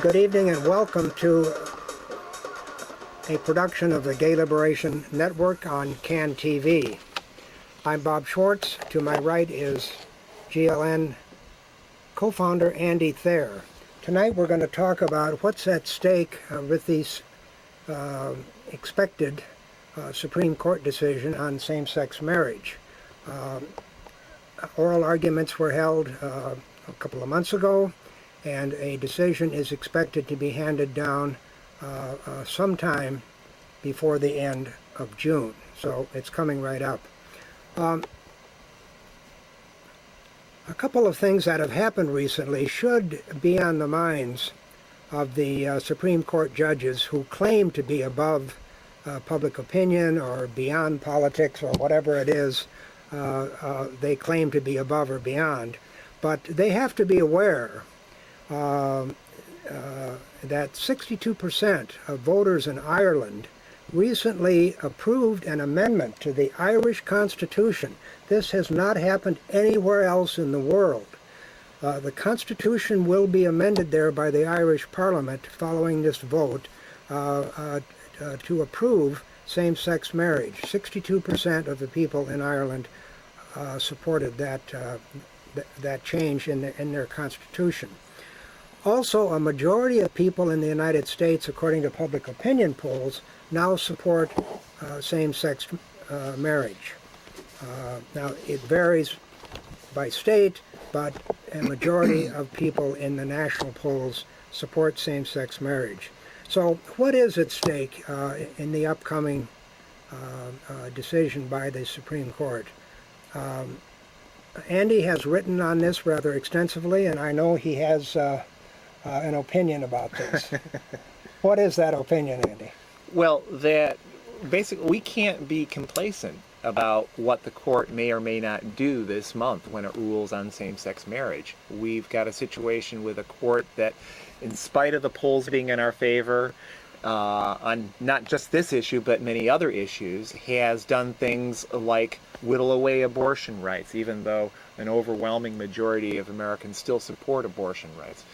Good evening and welcome to a production of the Gay Liberation Network on CAN TV. I'm Bob Schwartz. To my right is GLN co-founder Andy Thayer. Tonight we're going to talk about what's at stake with these expected Supreme Court decision on same-sex marriage. Oral arguments were held a couple of months ago, and a decision is expected to be handed down sometime before the end of June. So it's coming right up. A couple of things that have happened recently should be on the minds of the Supreme Court judges who claim to be above public opinion or beyond politics or whatever it is they claim to be above or beyond. But they have to be aware that 62% of voters in Ireland recently approved an amendment to the Irish Constitution. This has not happened anywhere else in the world. The Constitution will be amended there by the Irish Parliament following this vote to approve same-sex marriage. 62% of the people in Ireland supported that change in their Constitution. Also, a majority of people in the United States, according to public opinion polls, now support same-sex marriage. Now, it varies by state, but a majority of people in the national polls support same-sex marriage. So what is at stake in the upcoming decision by the Supreme Court? Andy has written on this rather extensively, and I know he has an opinion about this. What is that opinion, Andy? Well, that basically we can't be complacent about what the court may or may not do this month when it rules on same-sex marriage. We've got a situation with a court that, in spite of the polls being in our favor, on not just this issue but many other issues, has done things like whittle away abortion rights, even though an overwhelming majority of Americans still support abortion rights.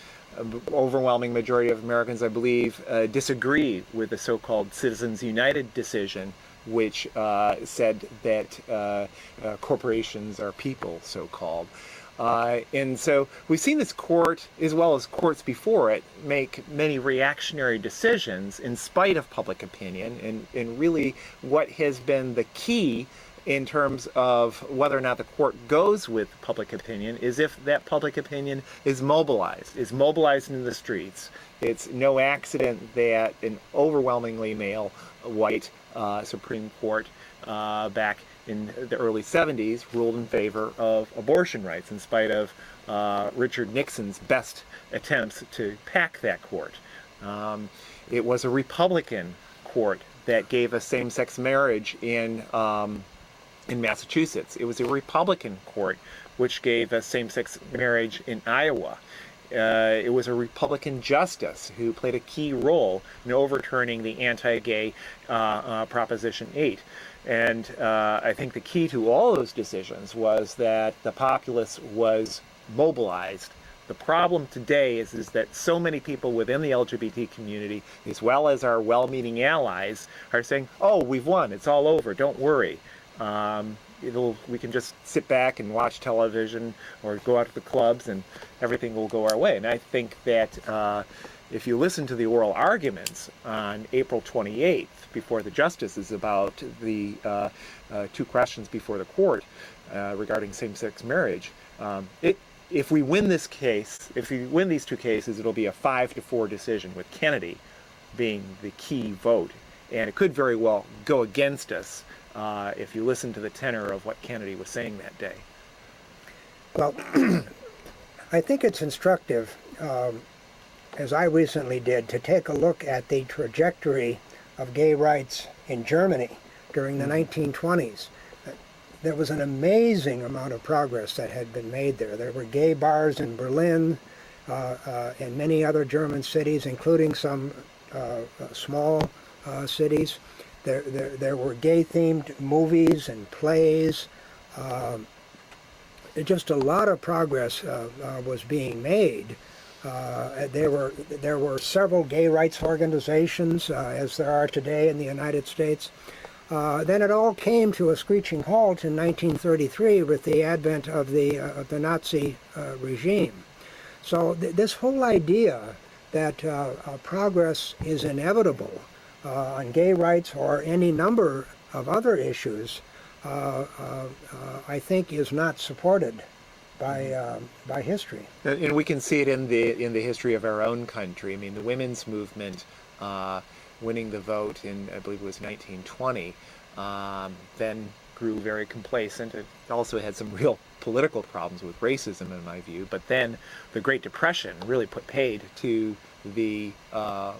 Overwhelming majority of Americans, I believe, disagree with the so-called Citizens United decision, which said that corporations are people, so-called. And so we've seen this court, as well as courts before it, make many reactionary decisions in spite of public opinion. And really what has been the key in terms of whether or not the court goes with public opinion is if that public opinion is mobilized in the streets. It's no accident that an overwhelmingly male, white Supreme Court back in the early 70s ruled in favor of abortion rights in spite of Richard Nixon's best attempts to pack that court. It was a Republican court that gave us same-sex marriage in Massachusetts. It was a Republican court which gave us same-sex marriage in Iowa. It was a Republican justice who played a key role in overturning the anti-gay Proposition 8. And I think the key to all those decisions was that the populace was mobilized. The problem today is that so many people within the LGBT community, as well as our well-meaning allies, are saying, oh, we've won, it's all over, don't worry. We can just sit back and watch television or go out to the clubs and everything will go our way. And I think that if you listen to the oral arguments on April 28th before the justices about the two questions before the court regarding same-sex marriage, if we win this case, if we win these two cases, it'll be a 5-4 decision with Kennedy being the key vote. And it could very well go against us if you listen to the tenor of what Kennedy was saying that day. Well, I think it's instructive, as I recently did, to take a look at the trajectory of gay rights in Germany during the 1920s. There was an amazing amount of progress that had been made there. There were gay bars in Berlin and many other German cities, including some small cities. There were gay-themed movies and plays. Just a lot of progress was being made There were several gay rights organizations, as there are today in the United States. Then it all came to a screeching halt in 1933 with the advent of the Nazi regime. So this whole idea that progress is inevitable on gay rights or any number of other issues, I think is not supported by history. And we can see it in the history of our own country. I mean, the women's movement winning the vote in, I believe it was 1920, then grew very complacent. It also had some real political problems with racism, in my view. But then the Great Depression really put paid to the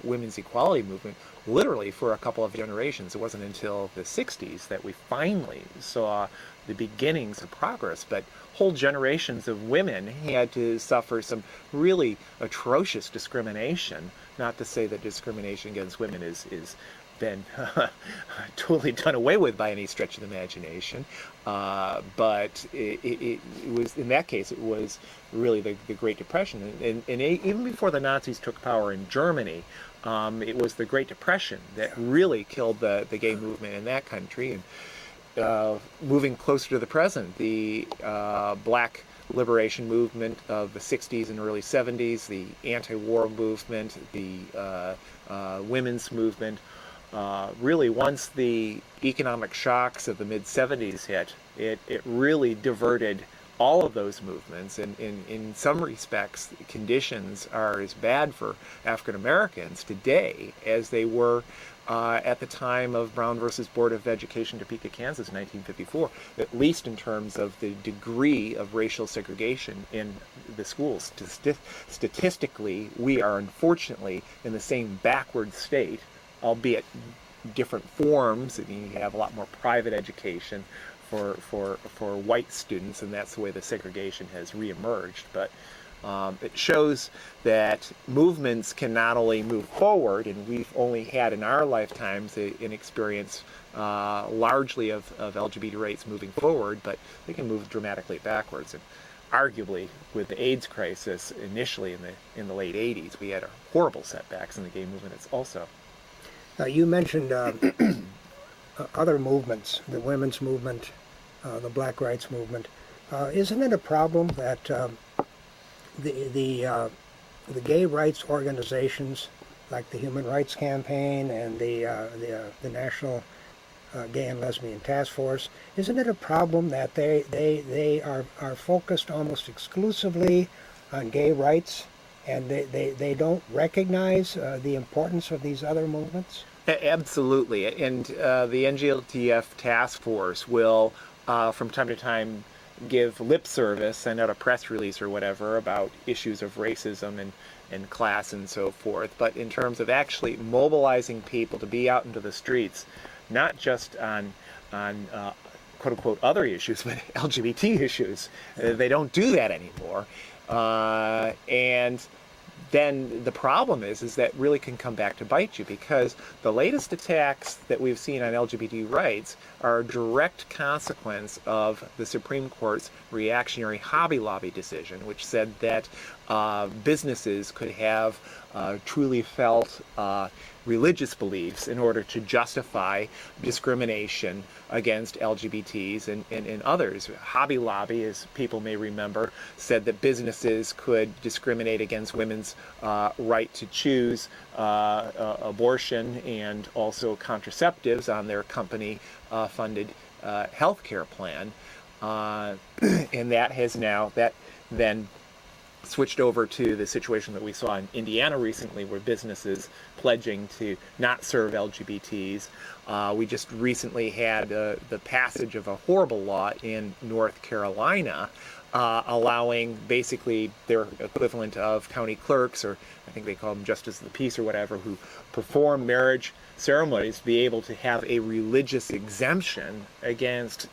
women's equality movement, literally for a couple of generations. It wasn't until the 60s that we finally saw the beginnings of progress, but whole generations of women had to suffer some really atrocious discrimination. Not to say that discrimination against women is been totally done away with by any stretch of the imagination, but it was, in that case, it was really the Great Depression, and even before the Nazis took power in Germany, it was the Great Depression that really killed the gay movement in that country. And moving closer to the present, the Black liberation movement of the 60s and early 70s, the anti-war movement, the women's movement, really once the economic shocks of the mid-70s hit, it really diverted all of those movements, and in some respects conditions are as bad for African Americans today as they were at the time of Brown versus Board of Education, Topeka, Kansas, 1954, at least in terms of the degree of racial segregation in the schools. Statistically, we are unfortunately in the same backward state, albeit different forms. I mean, you have a lot more private education for white students, and that's the way the segregation has reemerged. But it shows that movements can not only move forward, and we've only had in our lifetimes an experience largely of LGBT rights moving forward, but they can move dramatically backwards. And arguably, with the AIDS crisis initially in the late 80s, we had horrible setbacks in the gay movement also. You mentioned other movements, the women's movement, the Black rights movement. Isn't it a problem that the gay rights organizations, like the Human Rights Campaign and the National Gay and Lesbian Task Force, isn't it a problem that they are focused almost exclusively on gay rights, and they don't recognize the importance of these other movements? Absolutely, and the NGLTF task force will, from time to time, give lip service, send out a press release or whatever about issues of racism and class and so forth. But in terms of actually mobilizing people to be out into the streets, not just on quote unquote other issues, but LGBT issues, they don't do that anymore. And then the problem is that really can come back to bite you, because the latest attacks that we've seen on LGBT rights are a direct consequence of the Supreme Court's reactionary Hobby Lobby decision, which said that businesses could have truly felt religious beliefs in order to justify discrimination against LGBTs and others. Hobby Lobby, as people may remember, said that businesses could discriminate against women's right to choose abortion and also contraceptives on their company-funded health care plan. And that has now, that then switched over to the situation that we saw in Indiana recently, where businesses pledging to not serve LGBTs. We just recently had the passage of a horrible law in North Carolina allowing basically their equivalent of county clerks, or I think they call them justice of the peace or whatever, who perform marriage ceremonies, to be able to have a religious exemption against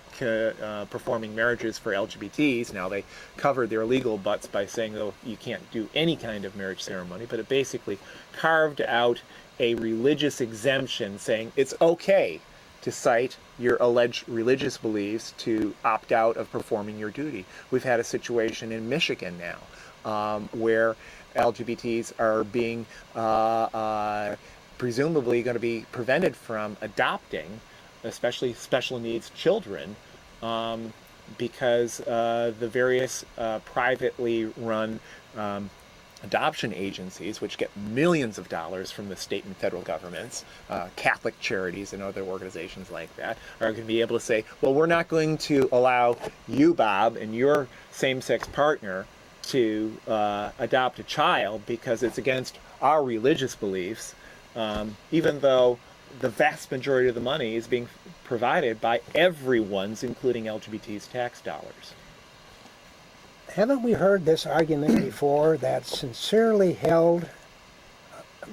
performing marriages for LGBTs. Now, they covered their legal butts by saying, oh, you can't do any kind of marriage ceremony, but it basically carved out a religious exemption saying it's okay to cite your alleged religious beliefs to opt out of performing your duty. We've had a situation in Michigan now where LGBTs are being presumably going to be prevented from adopting, especially special needs children, because the various privately run adoption agencies, which get millions of dollars from the state and federal governments, Catholic charities and other organizations like that, are going to be able to say, well, we're not going to allow you, Bob, and your same-sex partner to adopt a child because it's against our religious beliefs, even though the vast majority of the money is being provided by everyone's, including LGBT's, tax dollars. Haven't we heard this argument before that sincerely held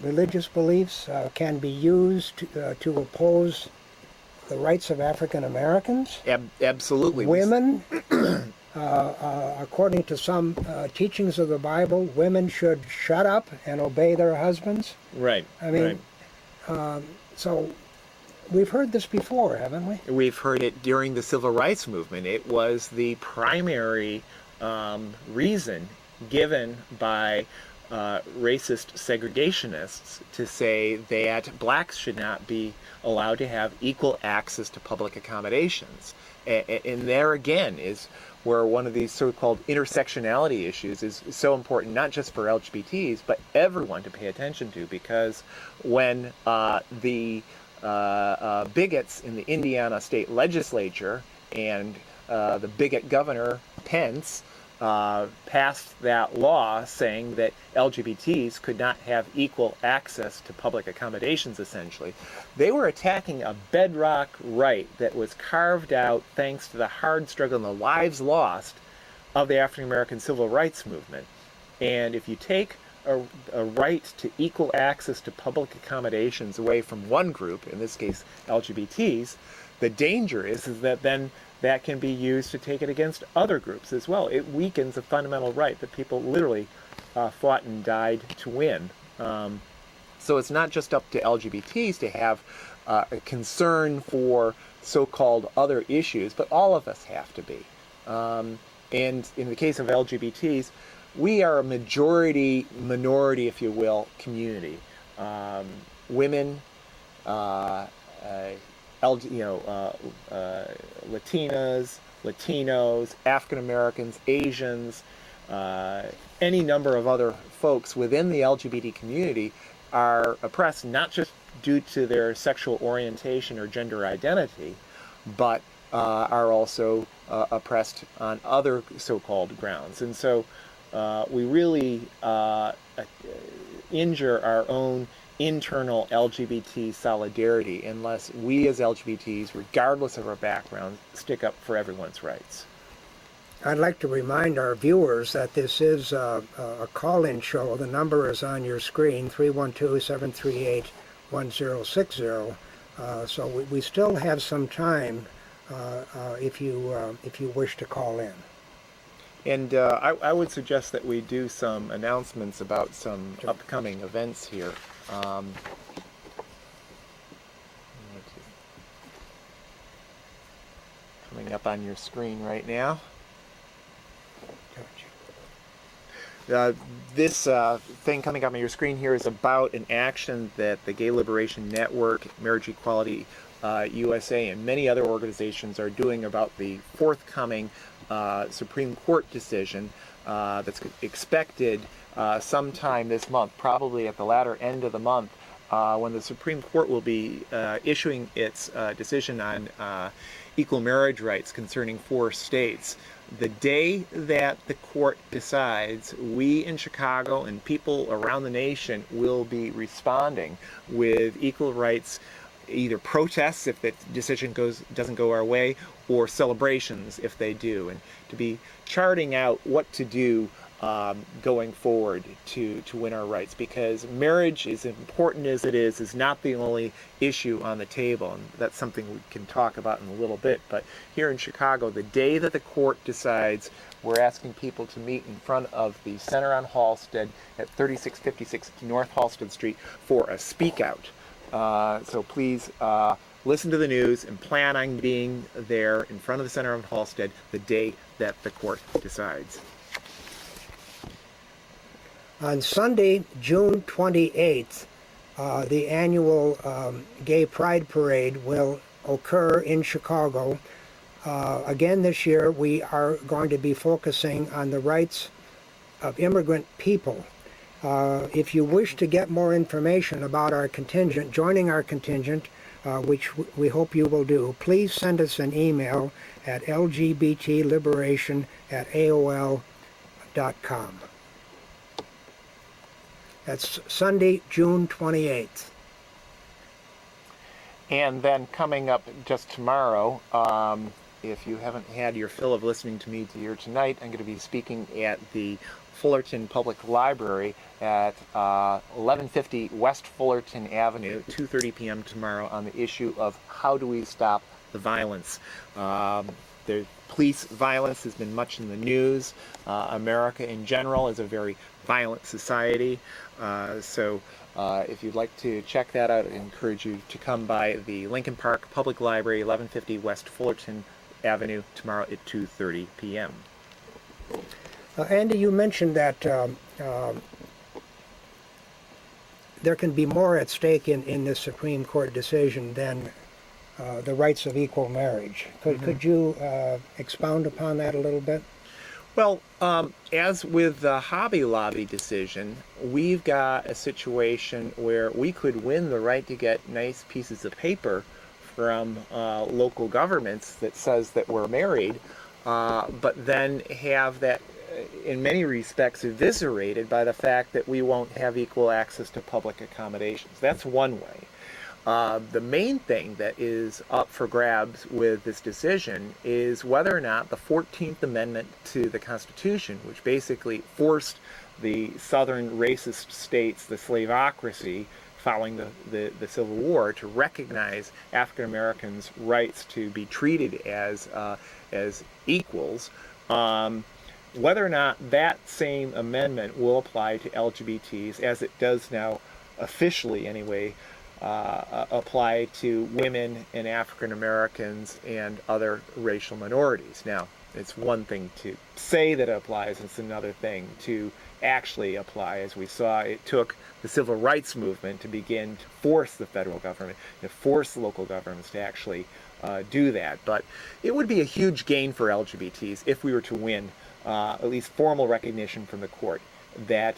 religious beliefs can be used to oppose the rights of African Americans? Absolutely. Women, according to some teachings of the Bible, women should shut up and obey their husbands. Right. I mean, so we've heard this before, haven't we? We've heard it during the Civil Rights Movement. It was the primary reason given by racist segregationists to say that blacks should not be allowed to have equal access to public accommodations. And there again is where one of these so-called intersectionality issues is so important, not just for LGBTs, but everyone to pay attention to, because when the bigots in the Indiana state legislature and the bigot governor Pence passed that law saying that LGBTs could not have equal access to public accommodations, essentially, they were attacking a bedrock right that was carved out thanks to the hard struggle and the lives lost of the African American Civil Rights Movement. And if you take a right to equal access to public accommodations away from one group, in this case LGBTs, the danger is that then that can be used to take it against other groups as well. It weakens a fundamental right that people literally fought and died to win. So it's not just up to LGBTs to have a concern for so-called other issues, but all of us have to be. And in the case of LGBTs, we are a minority, if you will, community. Women, Latinas, Latinos, African Americans, Asians, any number of other folks within the LGBT community are oppressed not just due to their sexual orientation or gender identity, but are also oppressed on other so-called grounds. And so we really injure our own internal LGBT solidarity unless we as LGBTs, regardless of our background, stick up for everyone's rights. I'd like to remind our viewers that this is a call-in show. The number is on your screen, 312-738-1060. So we still have some time if you wish to call in. And I would suggest that we do some announcements about some upcoming events here. Coming up on your screen right now. This thing coming up on your screen here is about an action that the Gay Liberation Network, Marriage Equality USA, and many other organizations are doing about the forthcoming Supreme Court decision that's expected sometime this month, probably at the latter end of the month, when the Supreme Court will be issuing its decision on equal marriage rights concerning 4 states. The day that the court decides, we in Chicago and people around the nation will be responding with equal rights, either protests if the decision doesn't go our way, or celebrations if they do, and to be charting out what to do going forward to win our rights, because marriage, as important as it is not the only issue on the table, and that's something we can talk about in a little bit. But here in Chicago, the day that the court decides, we're asking people to meet in front of the Center on Halsted at 3656 North Halsted Street for a speak out. So please listen to the news and plan on being there in front of the Center on Halsted the day that the court decides. On Sunday, June 28th, the annual Gay Pride Parade will occur in Chicago. Again this year, we are going to be focusing on the rights of immigrant people. If you wish to get more information about our contingent, joining our contingent, which we hope you will do, please send us an email at lgbtliberation@aol.com. That's Sunday, June 28th. And then coming up just tomorrow, if you haven't had your fill of listening to me here tonight, I'm going to be speaking at the Fullerton Public Library at 1150 West Fullerton Avenue, 2:30 p.m. tomorrow, on the issue of how do we stop the violence. The police violence has been much in the news. America in general is a very violent society. So if you'd like to check that out, I encourage you to come by the Lincoln Park Public Library, 1150 West Fullerton Avenue, tomorrow at 2:30 p.m. Andy, you mentioned that there can be more at stake in this Supreme Court decision than the rights of equal marriage. Could you expound upon that a little bit? Well, as with the Hobby Lobby decision, we've got a situation where we could win the right to get nice pieces of paper from local governments that says that we're married, but then have that in many respects eviscerated by the fact that we won't have equal access to public accommodations. That's one way. The main thing that is up for grabs with this decision is whether or not the 14th Amendment to the Constitution, which basically forced the southern racist states, the slaveocracy, following the Civil War, to recognize African Americans' rights to be treated as equals, whether or not that same amendment will apply to LGBTs, as it does now officially anyway, apply to women and African Americans and other racial minorities. Now, it's one thing to say that it applies, it's another thing to actually apply. As we saw, it took the civil rights movement to begin to force the federal government, to force the local governments to actually do that. But it would be a huge gain for LGBTs if we were to win at least formal recognition from the court that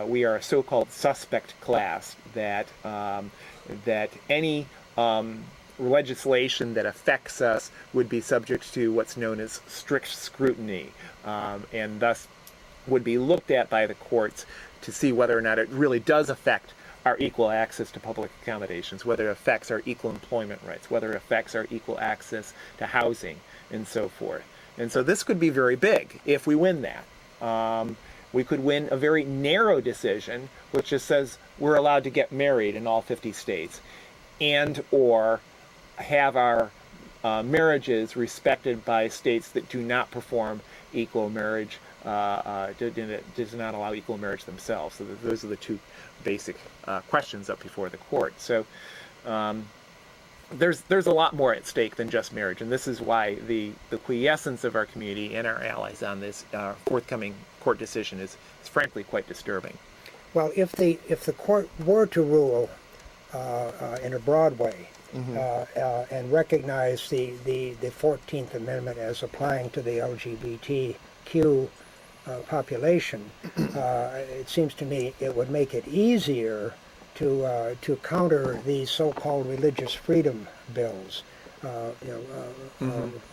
we are a so-called suspect class, that any legislation that affects us would be subject to what's known as strict scrutiny, and thus would be looked at by the courts to see whether or not it really does affect our equal access to public accommodations, whether it affects our equal employment rights, whether it affects our equal access to housing, and so forth. And so this could be very big if we win that. We could win a very narrow decision, which just says we're allowed to get married in all 50 states, and or have our marriages respected by states that do not perform equal marriage, does not allow equal marriage themselves. So those are the two basic questions up before the court. So there's a lot more at stake than just marriage, and this is why the quiescence of our community and our allies on this forthcoming court decision is frankly quite disturbing. Well, if the court were to rule in a broad way, and recognize the 14th Amendment as applying to the LGBTQ population, it seems to me it would make it easier to counter these so-called religious freedom bills,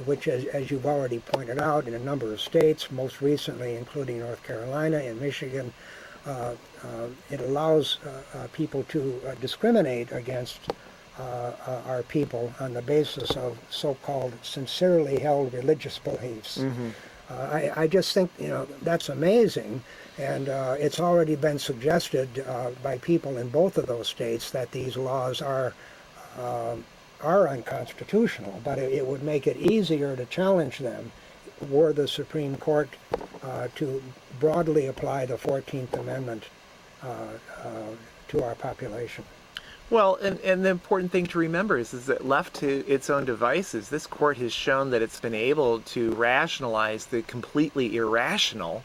which, as you've already pointed out, in a number of states, most recently including North Carolina and Michigan, it allows people to discriminate against our people on the basis of so-called sincerely held religious beliefs. I just think that's amazing, and it's already been suggested by people in both of those states that these laws are unconstitutional. But it would make it easier to challenge them were the Supreme Court to broadly apply the 14th Amendment to our population. Well, and the important thing to remember is that left to its own devices, this court has shown that it's been able to rationalize the completely irrational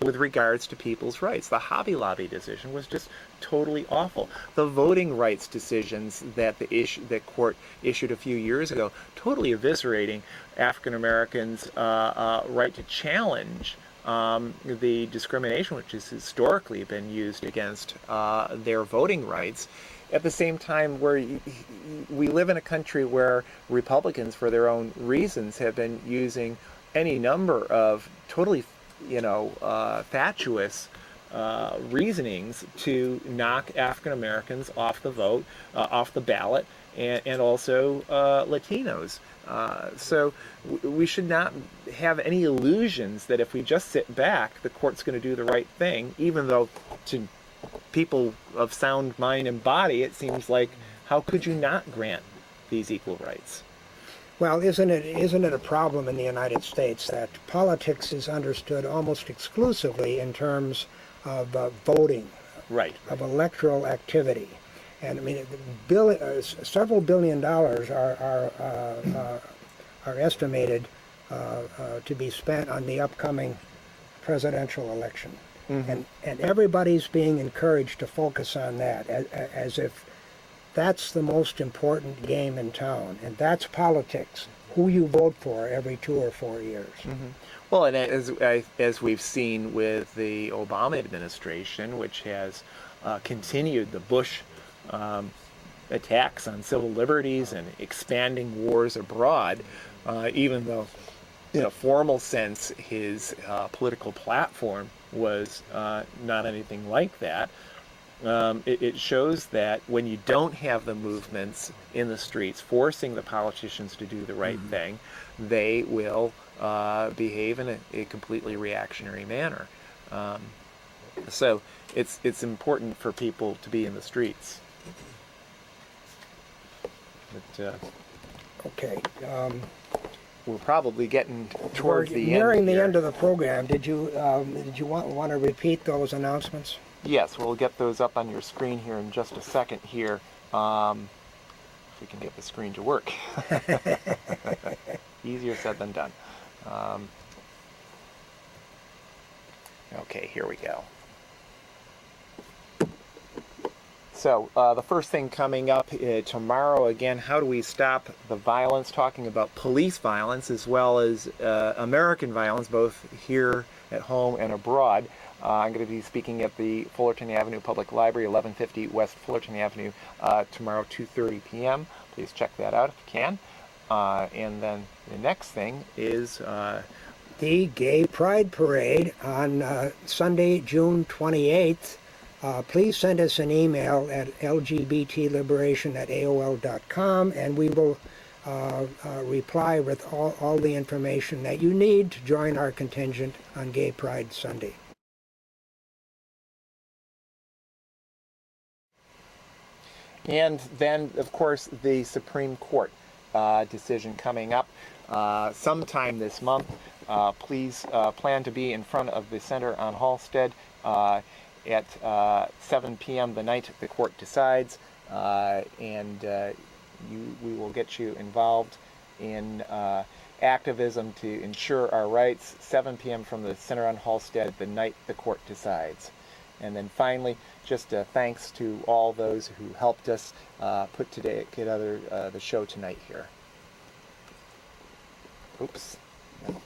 with regards to people's rights. The Hobby Lobby decision was just totally awful. The voting rights decisions that the court issued a few years ago, totally eviscerating African Americans' right to challenge the discrimination which has historically been used against their voting rights. At the same time, where we live in a country where Republicans, for their own reasons, have been using any number of totally, fatuous reasonings to knock African Americans off the vote, off the ballot, and also Latinos. So we should not have any illusions that if we just sit back, the court's going to do the right thing, even though to people of sound mind and body, it seems like, how could you not grant these equal rights? Well, isn't it a problem in the United States that politics is understood almost exclusively in terms of voting, Right. of electoral activity? And I mean, several $billions are estimated to be spent on the upcoming presidential election. Mm-hmm. And everybody's being encouraged to focus on that as if that's the most important game in town, and that's politics, who you vote for every 2 or 4 years. Mm-hmm. Well, and as we've seen with the Obama administration, which has continued the Bush attacks on civil liberties and expanding wars abroad, even though, in a formal sense, his political platform was not anything like that. It shows that when you don't have the movements in the streets forcing the politicians to do the right mm-hmm. thing, they will behave in a completely reactionary manner. So it's important for people to be in the streets. But, okay. We're probably getting towards the end. Nearing the end of the program. Did you want to repeat those announcements? Yes, we'll get those up on your screen here in just a second here. If we can get the screen to work. Easier said than done. Okay, here we go. So the first thing coming up tomorrow, again, how do we stop the violence, talking about police violence as well as American violence, both here at home and abroad. I'm going to be speaking at the Fullerton Avenue Public Library, 1150 West Fullerton Avenue, tomorrow, 2:30 p.m. Please check that out if you can. And then the next thing is the Gay Pride Parade on Sunday, June 28th. Please send us an email at lgbtliberation@aol.com, and we will reply with all the information that you need to join our contingent on Gay Pride Sunday. And then, of course, the Supreme Court decision coming up sometime this month. Please plan to be in front of the Center on Halsted at 7 p.m. the night the court decides, and we will get you involved in activism to ensure our rights. 7 p.m. from the Center on Halsted the night the court decides. And then finally, just thanks to all those who helped us put together the show tonight here. Oops. No.